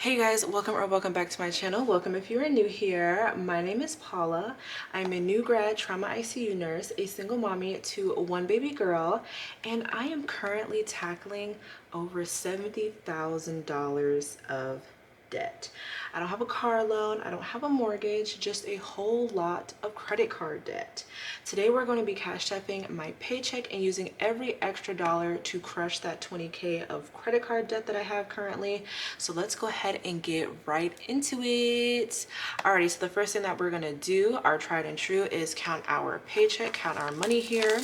Hey guys, welcome or welcome back to my channel. Welcome if you are new here. My name is Paula. I'm a new grad trauma ICU nurse, a single mommy to one baby girl, and I am currently tackling over $70,000 of debt. I don't have a car loan, I don't have a mortgage, just a whole lot of credit card debt. Today we're going to be cash stuffing my paycheck and using every extra dollar to crush that 20K of credit card debt that I have currently. So let's go ahead and get right into it. Alrighty, so the first thing that we're gonna do, our tried and true, is count our paycheck, count our money here.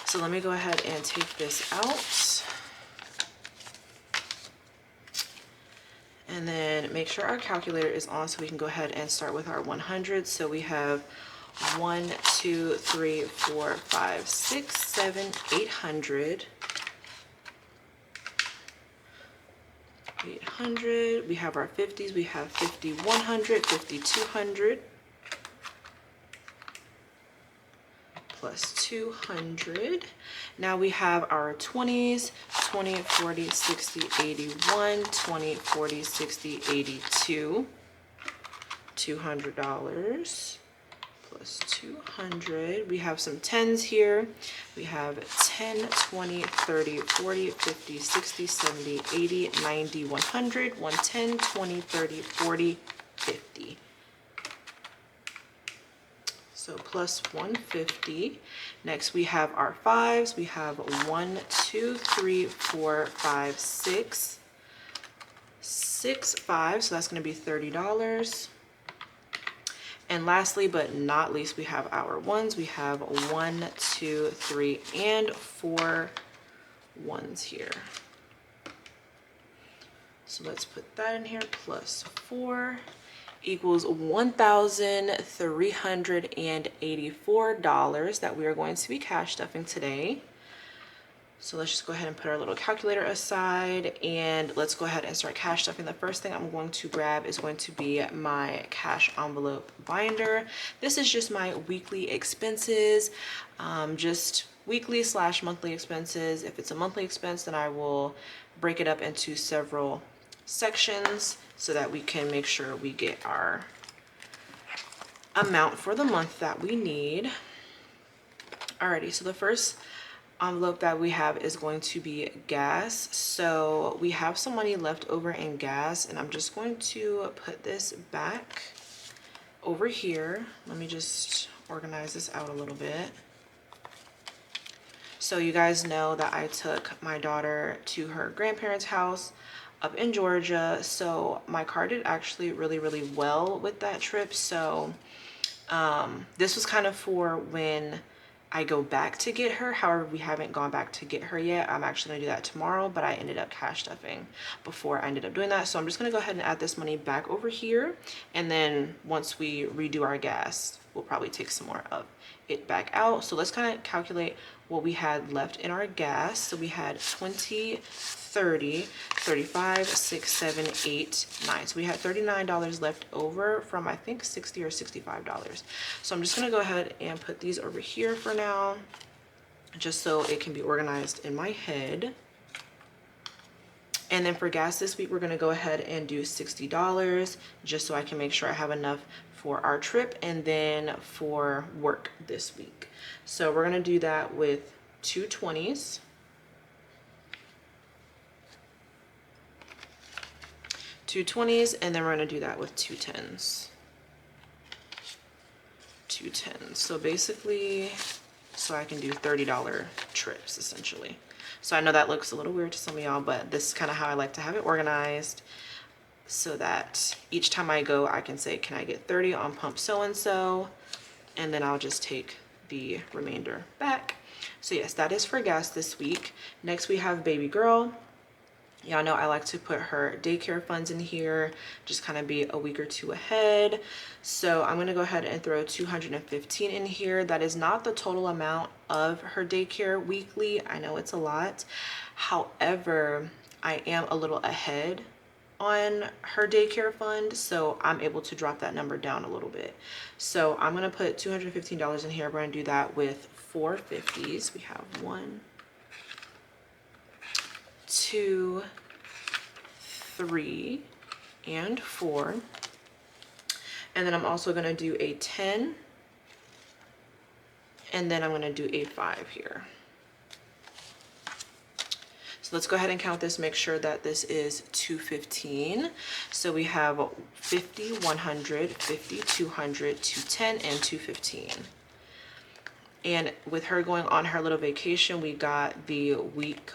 So let me go ahead and take this out. And then make sure our calculator is on so we can go ahead and start with our 100. So we have 1, 2, 3, 4, 5, 6, 7, 800. 800. We have our 50s. We have 50, 100, 50, 200. Plus 200. Now we have our 20s, 20, 40, 60, 81, 20, 40, 60, 82, $200 plus 200. We have some 10s here. We have 10, 20, 30, 40, 50, 60, 70, 80, 90, 100, 110, 20, 30, 40, 50. So plus 150. Next we have our 5s. We have 1, 2, 3, 4, 5, 6. 6 5s, so that's going to be $30. And lastly but not least, we have our 1s. We have 1, 2, 3, and 4 1s here. So let's put that in here. Plus 4 equals $1,384 that we are going to be cash stuffing today. So let's just go ahead and put our little calculator aside and let's go ahead and start cash stuffing. The first thing I'm going to grab is going to be my cash envelope binder. This is just my weekly expenses, just weekly / monthly expenses. If it's a monthly expense, then I will break it up into several sections so that we can make sure we get our amount for the month that we need. Alrighty, so the first envelope that we have is going to be gas. So we have some money left over in gas and I'm just going to put this back over here. Let me just organize this out a little bit. So you guys know that I took my daughter to her grandparents' house up in Georgia. So my car did actually really well with that trip. So this was kind of for when I go back to get her. However, we haven't gone back to get her yet. I'm actually gonna do that tomorrow, but I ended up cash stuffing before I ended up doing that. So I'm just gonna go ahead and add this money back over here. And then once we redo our gas, we'll probably take some more of it back out. So let's kind of calculate what we had left in our gas. So we had 20, 30, 35, 6, 7, 8, 9. So we had $39 left over from I think $60 or $65. So I'm just gonna go ahead and put these over here for now, just so it can be organized in my head. And then for gas this week, we're gonna go ahead and do $60 just so I can make sure I have enough for our trip and then for work this week. So we're gonna do that with 2 20s. 2 20s, and then we're gonna do that with 2 10s. 2 10s. So basically, so I can do $30 trips essentially. So I know that looks a little weird to some of y'all, but this is kind of how I like to have it organized so that each time I go, I can say, can I get 30 on pump so-and-so? And then I'll just take the remainder back. So yes, that is for gas this week. Next we have baby girl. Y'all know I like to put her daycare funds in here, just kind of be a week or two ahead. So I'm gonna go ahead and throw 215 in here. That is not the total amount of her daycare weekly. I know it's a lot. However, I am a little ahead on her daycare fund, so I'm able to drop that number down a little bit. So I'm gonna put $215 in here. We're gonna do that with 4 50s. We have 1, 2, 3 and 4. And then I'm also going to do a 10. And then I'm going to do a 5 here. So let's go ahead and count this, make sure that this is 215. So we have 50, 100, 50, 200, 210, and 215. And with her going on her little vacation, we got the week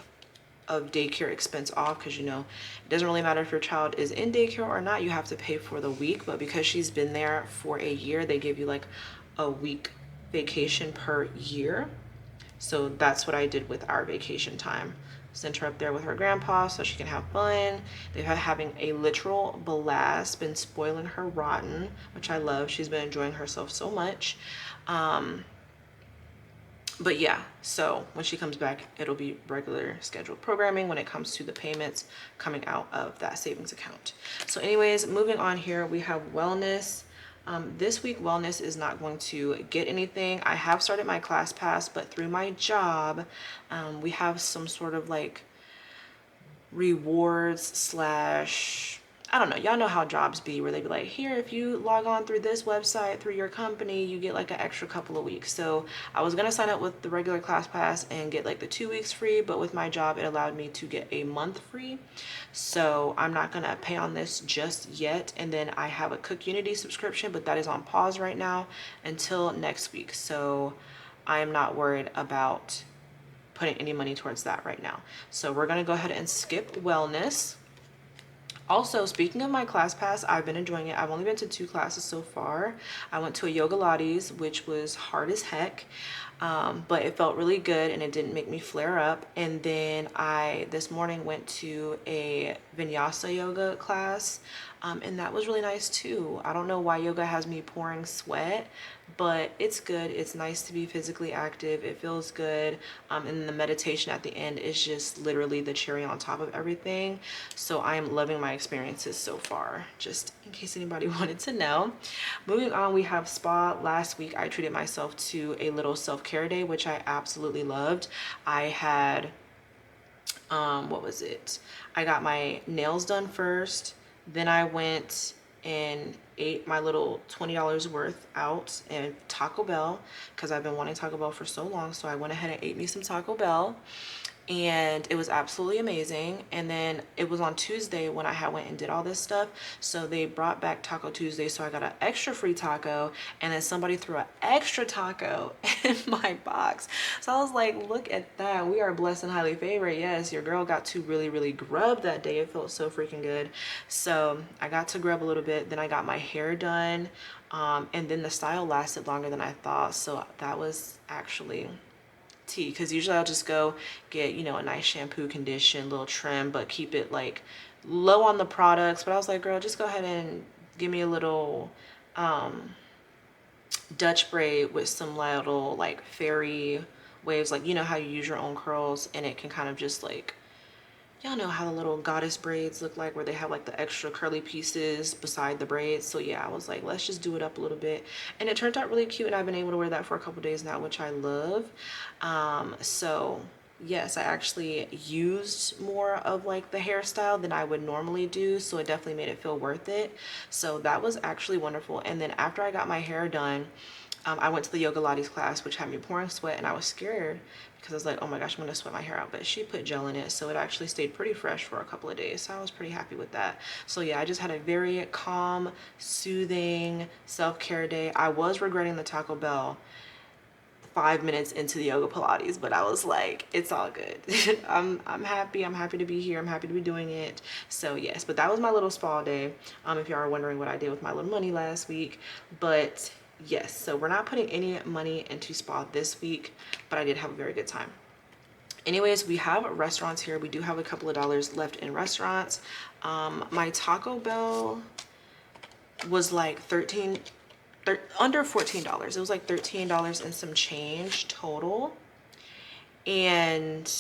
of daycare expense off, because you know it doesn't really matter if your child is in daycare or not, you have to pay for the week. But because she's been there for a year, they give you like a week vacation per year. So that's what I did with our vacation time. Sent her up there with her grandpa so she can have fun. They've been having a literal blast, been spoiling her rotten, which I love. She's been enjoying herself so much. But yeah, so when she comes back, it'll be regular scheduled programming when it comes to the payments coming out of that savings account. So anyways, moving on here, we have wellness. This week, wellness is not going to get anything. I have started my class pass, but through my job, we have some sort of like rewards slash, I don't know, y'all know how jobs be, where they be like, here, if you log on through this website through your company, you get like an extra couple of weeks. So I was gonna sign up with the regular class pass and get like the 2 weeks free, but with my job it allowed me to get a month free. So I'm not gonna pay on this just yet. And then I have a Cook Unity subscription, but that is on pause right now until next week. So I am not worried about putting any money towards that right now. So we're gonna go ahead and skip wellness. Also, speaking of my class pass, I've been enjoying it. I've only been to 2 classes so far. I went to a yoga Pilates, which was hard as heck, but it felt really good and it didn't make me flare up. And then I, this morning, went to a vinyasa yoga class, and that was really nice too. I don't know why yoga has me pouring sweat, but it's good. It's nice to be physically active. It feels good. And the meditation at the end is just literally the cherry on top of everything. So I am loving my experiences so far, just in case anybody wanted to know. Moving on, we have spa. Last week, I treated myself to a little self-care day, which I absolutely loved. I had, what was it? I got my nails done first. Then I went and ate my little $20 worth out in Taco Bell, because I've been wanting Taco Bell for so long. So I went ahead and ate me some Taco Bell, and it was absolutely amazing. And then it was on Tuesday when I went and did all this stuff, so they brought back Taco Tuesday, so I got an extra free taco, and then somebody threw an extra taco in my box. So I was like, look at that, we are blessed and highly favored. Yes, your girl got to really grub that day. It felt so freaking good. So I got to grub a little bit. Then I got my hair done, and then the style lasted longer than I thought, so that was actually tea, because usually I'll just go get, you know, a nice shampoo, condition, little trim, but keep it like low on the products. But I was like, girl, just go ahead and give me a little Dutch braid with some little like fairy waves, like, you know how you use your own curls and it can kind of just like, y'all know how the little goddess braids look like, where they have like the extra curly pieces beside the braids. So yeah, I was like, let's just do it up a little bit, and it turned out really cute, and I've been able to wear that for a couple days now, which I love. So yes, I actually used more of like the hairstyle than I would normally do, so it definitely made it feel worth it. So that was actually wonderful. And then after I got my hair done, I went to the yoga Pilates class, which had me pouring sweat, and I was scared because I was like, oh my gosh, I'm gonna sweat my hair out. But she put gel in it, so it actually stayed pretty fresh for a couple of days. So I was pretty happy with that. So yeah, I just had a very calm, soothing self-care day. I was regretting the Taco Bell 5 minutes into the yoga Pilates, but I was like, it's all good. I'm happy. I'm happy to be here. I'm happy to be doing it. So yes, but that was my little spa day. If y'all are wondering what I did with my little money last week, but yes, so we're not putting any money into spa this week, but I did have a very good time. Anyways, we have restaurants here. We do have a couple of dollars left in restaurants. My Taco Bell was like under $14. It was like $13 and some change total. And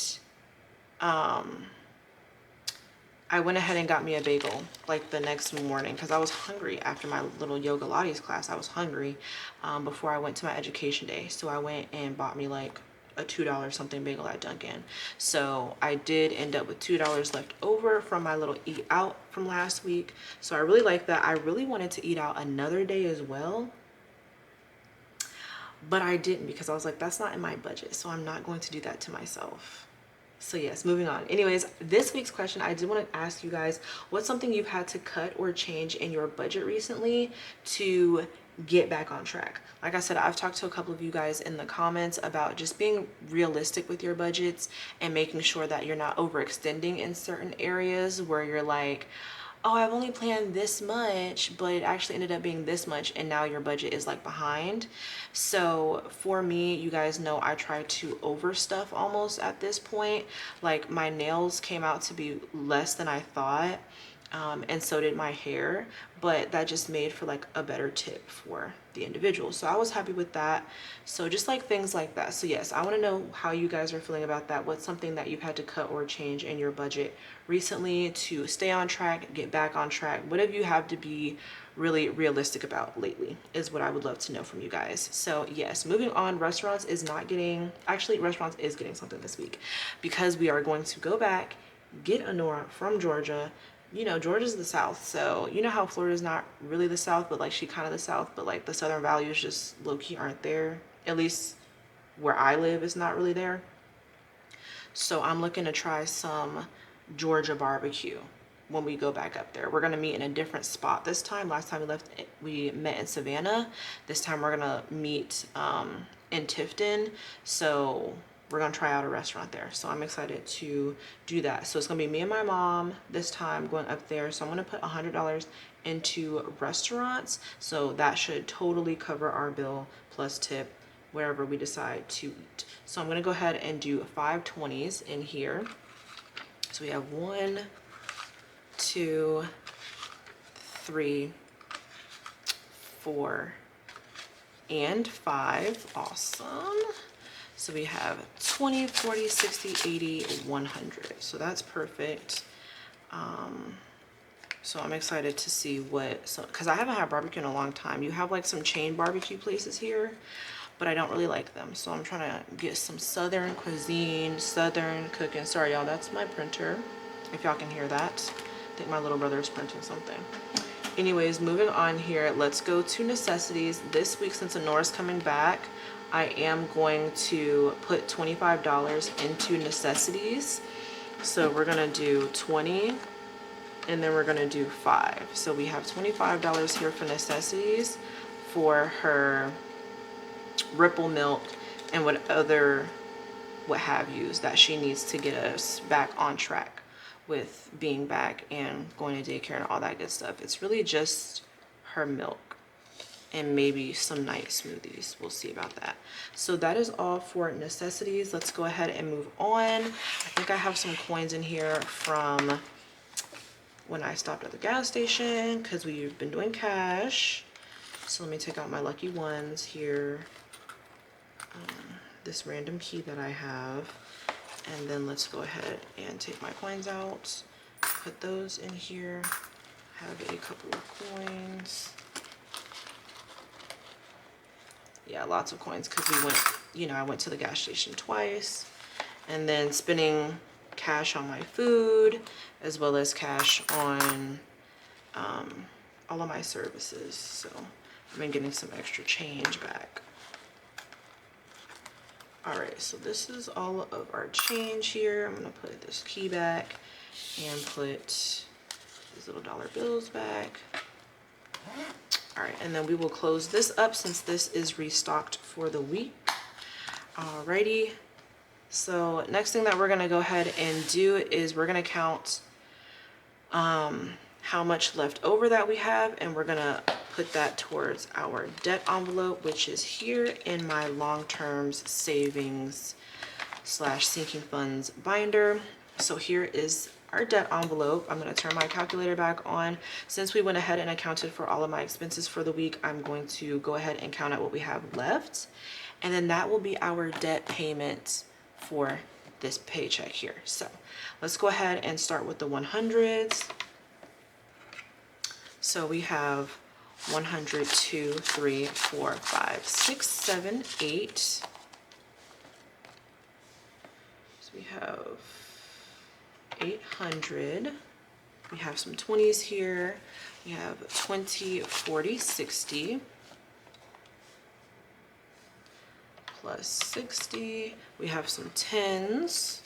I went ahead and got me a bagel like the next morning, because I was hungry after my little yoga Pilates class. I was hungry before I went to my education day. So I went and bought me like a $2 something bagel at Dunkin'. So I did end up with $2 left over from my little eat out from last week. So I really like that. I really wanted to eat out another day as well, but I didn't because I was like, that's not in my budget. So I'm not going to do that to myself. So yes, moving on. Anyways, this week's question, I did want to ask you guys, what's something you've had to cut or change in your budget recently to get back on track? Like I said, I've talked to a couple of you guys in the comments about just being realistic with your budgets and making sure that you're not overextending in certain areas where you're like, oh, I've only planned this much, but it actually ended up being this much, and now your budget is like behind. So for me, you guys know I try to overstuff almost at this point. Like my nails came out to be less than I thought, and so did my hair, but that just made for like a better tip for the individual. So I was happy with that. So just like things like that. So yes, I want to know how you guys are feeling about that. What's something that you've had to cut or change in your budget recently to stay on track, get back on track? What have you had to be really realistic about lately is what I would love to know from you guys. So yes, moving on, restaurants is getting something this week because we are going to go back, get Honora from Georgia. You know, Georgia's the South, so you know how Florida's not really the South, but like she kind of the South, but like the Southern values just low-key aren't there. At least where I live, it's not really there. So I'm looking to try some Georgia barbecue when we go back up there. We're gonna meet in a different spot this time. Last time we met in Savannah. This time we're gonna meet in Tifton. So we're gonna try out a restaurant there. So I'm excited to do that. So it's gonna be me and my mom this time going up there. So I'm gonna put $100 into restaurants. So that should totally cover our bill plus tip wherever we decide to eat. So I'm gonna go ahead and do 520s in here. So we have 1, 2, 3, 4, and 5. Awesome. So we have 20, 40, 60, 80, 100. So that's perfect. So I'm excited to see because I haven't had barbecue in a long time. You have like some chain barbecue places here, but I don't really like them. So I'm trying to get some Southern cuisine, Southern cooking. Sorry, y'all, that's my printer. If y'all can hear that. I think my little brother is printing something. Anyways, moving on here, let's go to necessities. This week, since Honora's coming back, I am going to put $25 into necessities. So we're gonna do 20 and then we're gonna do 5. So we have $25 here for necessities for her Ripple milk and what have yous that she needs to get us back on track with being back and going to daycare and all that good stuff. It's really just her milk and maybe some night smoothies. We'll see about that. So that is all for necessities. Let's go ahead and move on. I think I have some coins in here from when I stopped at the gas station because we've been doing cash. So let me take out my lucky ones here. This random key that I have. And then let's go ahead and take my coins out, put those in here, have a couple of coins. Yeah, lots of coins because I went to the gas station twice, and then spending cash on my food as well as cash on all of my services. So I've been getting some extra change back. All right, so this is all of our change here. I'm gonna put this key back and put these little dollar bills back. All right, and then we will close this up since this is restocked for the week. Alrighty, so next thing that we're gonna go ahead and do is we're gonna count how much left over that we have, and we're gonna put that towards our debt envelope, which is here in my long-term savings / sinking funds binder. So here is our debt envelope. I'm going to turn my calculator back on. Since we went ahead and accounted for all of my expenses for the week, I'm going to go ahead and count out what we have left, and then that will be our debt payment for this paycheck here. So let's go ahead and start with the 100s. So we have 100, 2, 3, 4, 5, 6, 7, 8, We have 800. We have some 20s here. We have 20, 40, 60. Plus 60. We have some 10s.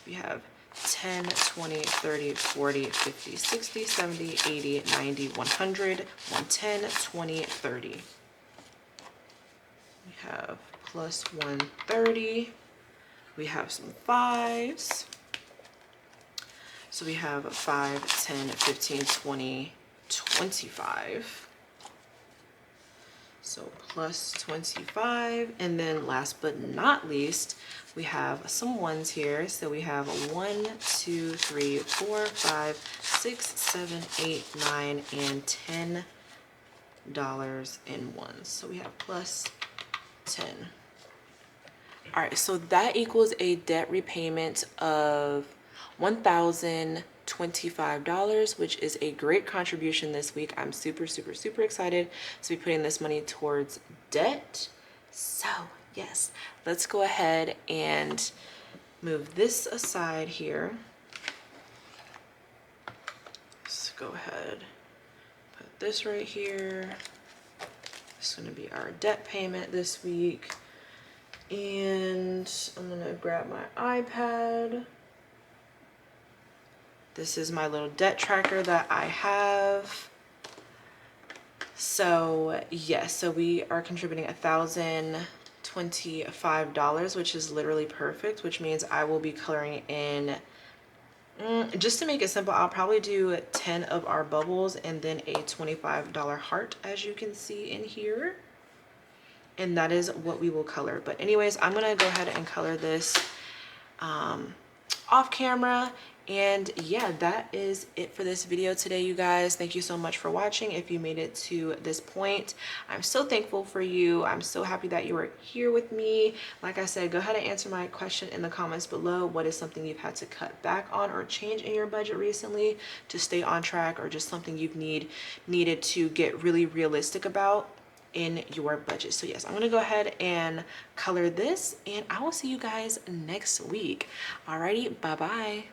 We have 10, 20, 30, 40, 50, 60, 70, 80, 90, 100, 110, 20, 30. We have plus 130. We have some 5s. So we have 5, 10, 15, 20, 25. So plus 25. And then last but not least, we have some 1s here. So we have 1, 2, 3, 4, 5, 6, 7, 8, 9, and $10 in 1s. So we have plus 10. All right, so that equals a debt repayment of $1,025, which is a great contribution this week. I'm super, super, super excited to be putting this money towards debt. So yes, let's go ahead and move this aside here. Let's go ahead, put this right here. It's gonna be our debt payment this week. And I'm gonna grab my iPad. This is my little debt tracker that I have. So yes, so we are contributing $1,025, which is literally perfect, which means I will be coloring in, just to make it simple, I'll probably do 10 of our bubbles and then a $25 heart, as you can see in here. And that is what we will color. But anyways, I'm gonna go ahead and color this off camera. And yeah, that is it for this video today, you guys. Thank you so much for watching. If you made it to this point, I'm so thankful for you. I'm so happy that you are here with me. Like I said, go ahead and answer my question in the comments below. What is something you've had to cut back on or change in your budget recently to stay on track, or just something you've needed to get really realistic about in your budget? So yes, I'm gonna go ahead and color this, and I will see you guys next week. Alrighty, bye bye.